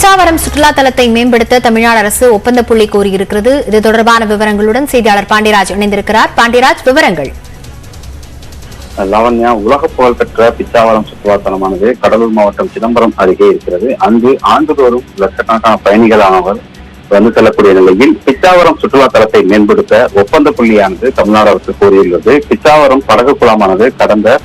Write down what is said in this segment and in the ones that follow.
பிச்சாவரம் சுற்றுலா தலத்தை மேம்படுத்த தமிழ்நாடு அரசு ஒப்பந்த புள்ளி கோரியிருக்கிறது. இது தொடர்பான விவரங்களுடன் செய்தியாளர் பாண்டியராஜ் இணைந்திருக்கிறார். பாண்டியராஜ், விவரங்கள். லாவண்யா, உலக புகழ்பெற்ற பிச்சாவரம் சுற்றுலா தலமானது கடலூர் மாவட்டம் சிதம்பரம் அருகே இருக்கிறது. அங்கு ஆண்டுதோறும் லட்சக்கணக்கான பயணிகளானவர் வந்து செல்லக்கூடிய நிலையில் பிச்சாவரம் சுற்றுலா தலத்தை மேம்படுத்த ஒப்பந்த புள்ளியானது தமிழ்நாடு அரசு கோரியுள்ளது. பிச்சாவரம் படகு குழாமானது கடந்த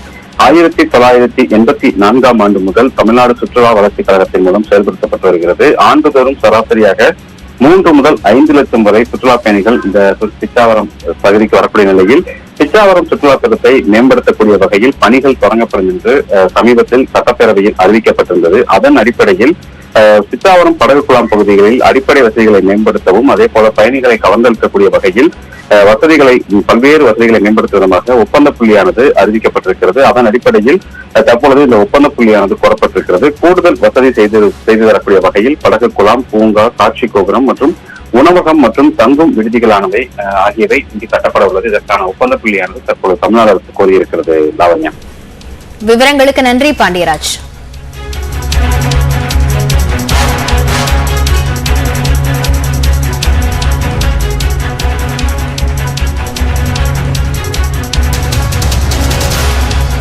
1984 ஆண்டு முதல் தமிழ்நாடு சுற்றுலா வளர்ச்சி கழகத்தின் மூலம் செயல்படுத்தப்பட்டு வருகிறது. ஆண்டுதோறும் சராசரியாக 3 முதல் 5 லட்சம் வரை சுற்றுலா பயணிகள் இந்த பிச்சாவரம் பகுதிக்கு வரக்கூடிய நிலையில் பிச்சாவரம் சுற்றுலா தலத்தை மேம்படுத்தக்கூடிய வகையில் பணிகள் தொடங்கப்படும் என்று சமீபத்தில் சட்டப்பேரவையில் அறிவிக்கப்பட்டிருந்தது. அதன் அடிப்படையில் பிச்சாவரம் படகு குழாம் பகுதிகளில் அடிப்படை வசதிகளை மேம்படுத்தவும் அதே போல பயணிகளை கவர்ந்தளிக்கக்கூடிய வகையில் பல்வேறு வசதிகளை மேம்படுத்துவதற்காக ஒப்பந்த புள்ளியானது அறிவிக்கப்பட்டிருக்கிறது. அதன் அடிப்படையில் தற்பொழுது இந்த ஒப்பந்த புள்ளியானது கோரப்பட்டிருக்கிறது. கூடுதல் வசதி செய்து தரக்கூடிய வகையில் படகு குழாம், பூங்கா, காட்சி கோபுரம் மற்றும் உணவகம் மற்றும் தங்கும் விடுதிகளானவை ஆகியவை இங்கு கட்டப்பட உள்ளது. இதற்கான ஒப்பந்த புள்ளியானது தற்போது தமிழ்நாடு அரசு கோரியிருக்கிறது. லாவண்யா, விவரங்களுக்கு நன்றி பாண்டியராஜ்.